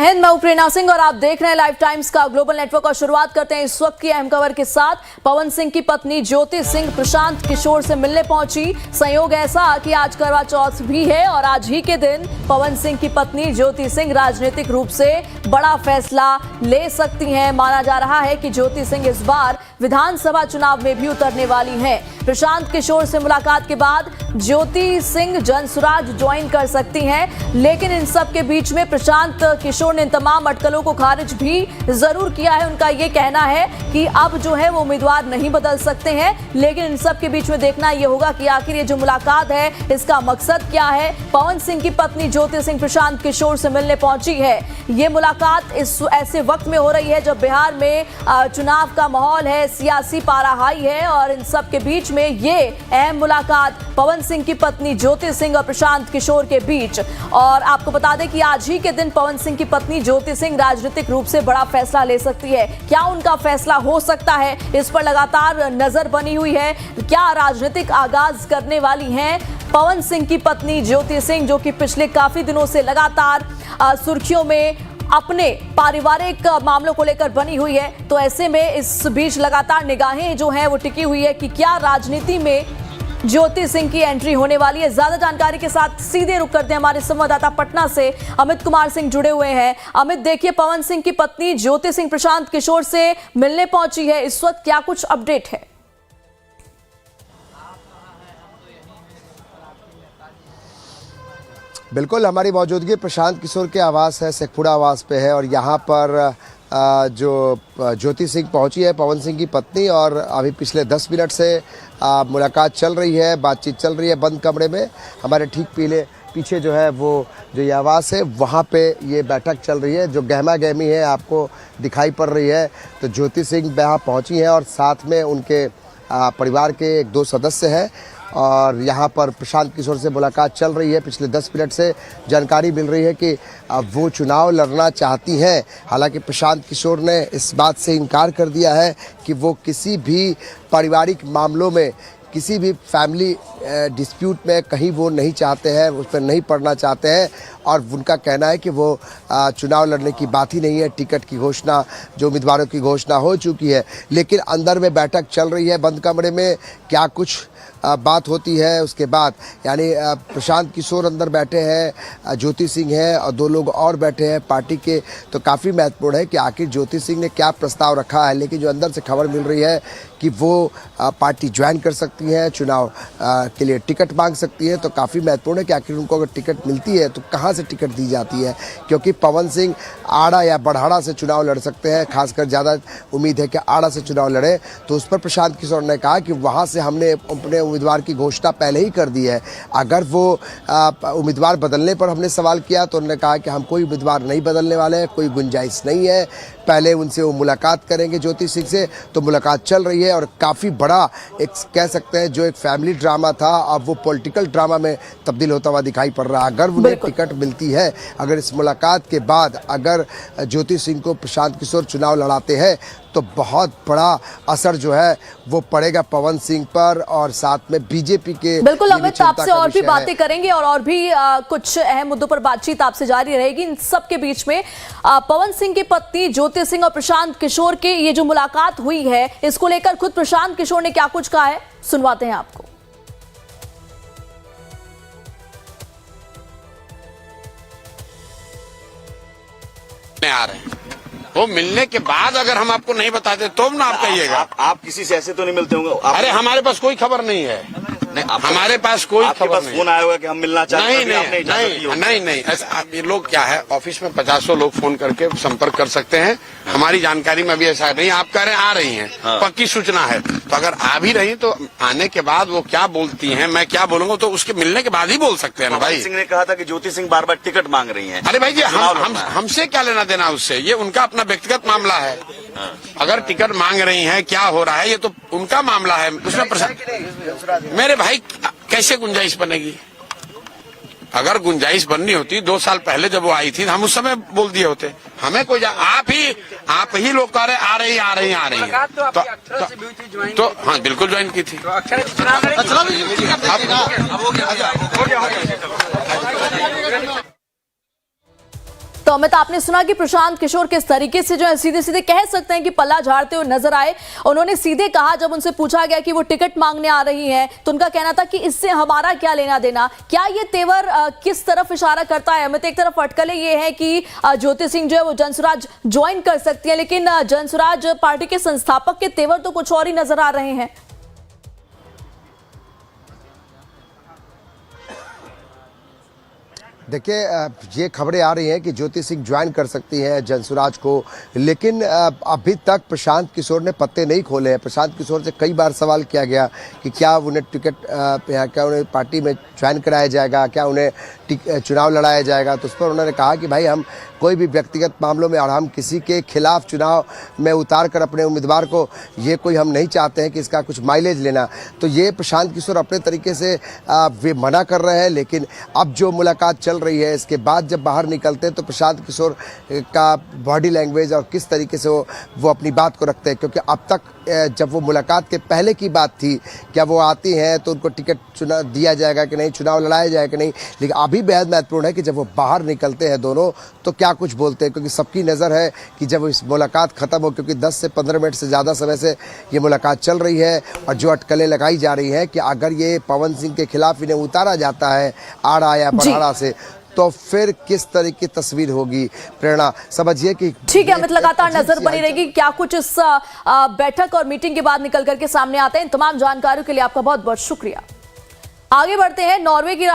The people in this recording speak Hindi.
जय हिंद, मैं प्रेरणा सिंह और आप देख रहे हैं लाइव टाइम्स का ग्लोबल नेटवर्क। और शुरुआत करते हैं इस वक्त की अहम खबर के साथ। पवन सिंह की पत्नी ज्योति सिंह प्रशांत किशोर से मिलने पहुंची। संयोग ऐसा कि आज करवा चौथ भी है और आज ही के दिन पवन सिंह की पत्नी ज्योति सिंह राजनीतिक रूप से बड़ा फैसला ले सकती हैं। माना जा रहा है कि ज्योति सिंह इस बार विधानसभा चुनाव में भी उतरने वाली हैं। प्रशांत किशोर से मुलाकात के बाद ज्योति सिंह जनसुराज ज्वाइन कर सकती हैं, लेकिन इन सब के बीच में प्रशांत किशोर ने तमाम अटकलों को खारिज भी जरूर किया है। उनका ये कहना है कि अब जो है वो उम्मीदवार नहीं बदल सकते हैं, लेकिन इन सब के बीच में देखना ये होगा कि आखिर ये जो मुलाकात है इसका मकसद क्या है। पवन सिंह की पत्नी ज्योति सिंह प्रशांत किशोर से मिलने पहुंची है। ये मुलाकात इस ऐसे वक्त में हो रही है जब बिहार में चुनाव का माहौल है, सियासी पारा हाई है और इन सब के बीच में ये अहम मुलाकात पवन सिंह की पत्नी ज्योति सिंह और प्रशांत किशोर के बीच। और आपको बता दें कि आज ही के दिन पवन सिंह की पत्नी ज्योति सिंह राजनीतिक रूप से बड़ा फैसला ले सकती है। क्या उनका फैसला हो सकता है, इस पर लगातार नजर बनी हुई है। क्या राजनीतिक आगाज करने वाली हैं पवन सिंह की पत्नी ज्योति सिंह, जो कि पिछले काफी दिनों से लगातार सुर्खियों में अपने पारिवारिक मामलों को लेकर बनी हुई है। तो ऐसे में इस बीच लगातार निगाहें जो हैं वो टिकी हुई है कि क्या राजनीति में ज्योति सिंह की एंट्री होने वाली है। ज्यादा जानकारी के साथ सीधे रुक करते हैं, हमारे संवाददाता पटना से अमित कुमार सिंह जुड़े हुए हैं। अमित, देखिए, पवन सिंह की पत्नी ज्योति सिंह प्रशांत किशोर से मिलने पहुंची है, इस वक्त क्या कुछ अपडेट है? बिल्कुल, हमारी मौजूदगी प्रशांत किशोर के आवास है, शेखपुरा आवास पे है और यहाँ पर जो ज्योति सिंह पहुंची है पवन सिंह की पत्नी, और अभी पिछले 10 मिनट से मुलाकात चल रही है, बातचीत चल रही है बंद कमरे में। हमारे ठीक पीछे जो है वो जो ये आवास है वहाँ पे ये बैठक चल रही है, जो गहमा गहमी है आपको दिखाई पड़ रही है। तो ज्योति सिंह यहाँ पहुँची हैं और साथ में उनके परिवार के 1-2 सदस्य हैं और यहाँ पर प्रशांत किशोर से मुलाकात चल रही है। पिछले 10 मिनट से जानकारी मिल रही है कि वो चुनाव लड़ना चाहती हैं। हालांकि प्रशांत किशोर ने इस बात से इनकार कर दिया है कि वो किसी भी पारिवारिक मामलों में, किसी भी फैमिली डिस्प्यूट में कहीं वो नहीं चाहते हैं, उस पर नहीं पड़ना चाहते हैं। और उनका कहना है कि वो चुनाव लड़ने की बात ही नहीं है। टिकट की घोषणा, जो उम्मीदवारों की घोषणा हो चुकी है, लेकिन अंदर में बैठक चल रही है बंद कमरे में। क्या कुछ बात होती है उसके बाद, यानी प्रशांत किशोर अंदर बैठे हैं, ज्योति सिंह है और 2 लोग और बैठे हैं पार्टी के। तो काफ़ी महत्वपूर्ण है कि आखिर ज्योति सिंह ने क्या प्रस्ताव रखा है। लेकिन जो अंदर से खबर मिल रही है कि वो पार्टी ज्वाइन कर सकती हैं, चुनाव के लिए टिकट मांग सकती है। तो काफ़ी महत्वपूर्ण है कि आखिर उनको अगर टिकट मिलती है तो कहाँ से टिकट दी जाती है, क्योंकि पवन सिंह आड़ा या बड़हाड़ा से चुनाव लड़ सकते हैं। खासकर ज़्यादा उम्मीद है कि आड़ा से चुनाव लड़े। तो उस पर प्रशांत किशोर ने कहा कि वहाँ से हमने अपने उम्मीदवार की घोषणा पहले ही कर दी है। अगर वो उम्मीदवार बदलने पर हमने सवाल किया तो उन्होंने कहा कि हम कोई उम्मीदवार नहीं बदलने वाले हैं, कोई गुंजाइश नहीं है। पहले उनसे वो मुलाकात करेंगे ज्योति सिंह से। तो मुलाकात चल रही है और काफ़ी बड़ा एक कह सकते हैं जो एक फैमिली ड्रामा था अब वो पॉलिटिकल ड्रामा में तब्दील होता हुआ दिखाई पड़ रहा है। अगर उन्हें टिकट मिलती है, अगर इस मुलाकात के बाद अगर ज्योति सिंह को प्रशांत किशोर चुनाव लड़ाते हैं तो बहुत बड़ा असर जो है वो पड़ेगा पवन सिंह पर और साथ में बीजेपी के। बिल्कुल अमित, आपसे और भी बातें करेंगे और भी कुछ अहम मुद्दों पर बातचीत आपसे जारी रहेगी। इन सब के बीच में पवन सिंह की पत्नी ज्योति सिंह और प्रशांत किशोर की ये जो मुलाकात हुई है, इसको लेकर खुद प्रशांत किशोर ने क्या कुछ कहा है, सुनवाते हैं आपको। आ रहे हैं वो मिलने के बाद अगर हम आपको नहीं बताते तो ना आप कहिएगा। आप किसी से ऐसे तो नहीं मिलते होंगे? अरे हमारे पास कोई खबर नहीं है, हमारे पास कोई खबर नहीं। फोन आया होगा कि हम मिलना चाहते हैं? नहीं ऐसा ये लोग क्या है, ऑफिस में 50 लोग फोन करके संपर्क कर सकते हैं। हमारी जानकारी में भी ऐसा नहीं। आप कह रहे हैं आ रही हैं, पक्की सूचना है। तो अगर आ भी रही तो आने के बाद वो क्या बोलती हैं, मैं क्या बोलूंगा, तो उसके मिलने के बाद ही बोल सकते हैं ना भाई। सिंह ने कहा था कि ज्योति सिंह बार-बार टिकट मांग रही हैं। अरे भाई जी, हमसे क्या लेना देना उससे, ये उनका अपना व्यक्तिगत मामला है। अगर टिकट मांग रही हैं, क्या हो रहा है, ये तो उनका मामला है। उसमें मेरे भाई कैसे गुंजाइश बनेगी? अगर गुंजाइश बननी होती 2 साल पहले जब वो आई थी हम उस समय बोल दिए होते। हमें कोई आप ही लोग कह रहे आ रही तो हाँ बिल्कुल ज्वाइन की थी। तो अमित, आपने सुना कि प्रशांत किशोर किस तरीके से जो है सीधे सीधे कह सकते हैं कि पल्ला झाड़ते हुए नजर आए। उन्होंने सीधे कहा, जब उनसे पूछा गया कि वो टिकट मांगने आ रही हैं, तो उनका कहना था कि इससे हमारा क्या लेना देना। क्या ये तेवर किस तरफ इशारा करता है अमित? एक तरफ अटकलें ये है कि ज्योति सिंह जो है वो जनसुराज ज्वाइन कर सकती है, लेकिन जनसुराज पार्टी के संस्थापक के तेवर तो कुछ और ही नजर आ रहे हैं। देखिए, ये खबरें आ रही हैं कि ज्योति सिंह ज्वाइन कर सकती है जनसुराज को, लेकिन अभी तक प्रशांत किशोर ने पत्ते नहीं खोले हैं। प्रशांत किशोर से कई बार सवाल किया गया कि क्या उन्हें टिकट, क्या उन्हें पार्टी में ज्वाइन कराया जाएगा, क्या उन्हें चुनाव लड़ाया जाएगा। तो उस पर उन्होंने कहा कि भाई हम कोई भी व्यक्तिगत मामलों में और हम किसी के खिलाफ चुनाव में उतार कर अपने उम्मीदवार को, ये कोई हम नहीं चाहते हैं कि इसका कुछ माइलेज लेना। तो ये प्रशांत किशोर अपने तरीके से वे मना कर रहे हैं, लेकिन अब जो मुलाकात चल रही है इसके बाद जब बाहर निकलते हैं तो प्रशांत किशोर का बॉडी लैंग्वेज और किस तरीके से वो अपनी बात को रखते हैं, क्योंकि अब तक जब वो मुलाकात के पहले की बात थी, क्या वो आती हैं तो उनको टिकट चुना दिया जाएगा कि नहीं, चुनाव लड़ाया जाएगा कि नहीं, लेकिन अभी बेहद महत्वपूर्ण है कि जब वो बाहर निकलते हैं दोनों तो क्या कुछ बोलते हैं, क्योंकि सबकी नज़र है कि जब इस मुलाकात ख़त्म हो, क्योंकि 10 से 15 मिनट से ज़्यादा समय से ये मुलाकात चल रही है और जो अटकलें लगाई जा रही हैं कि अगर ये पवन सिंह के खिलाफ इन्हें उतारा जाता है आड़ा या बराड़ा से, तो फिर किस तरह की तस्वीर होगी। प्रेरणा, समझिए कि ठीक है अमित, लगातार नजर बनी रहेगी क्या कुछ इस बैठक और मीटिंग के बाद निकल करके सामने आते हैं। तमाम जानकारियों के लिए आपका बहुत बहुत शुक्रिया। आगे बढ़ते हैं। नॉर्वे की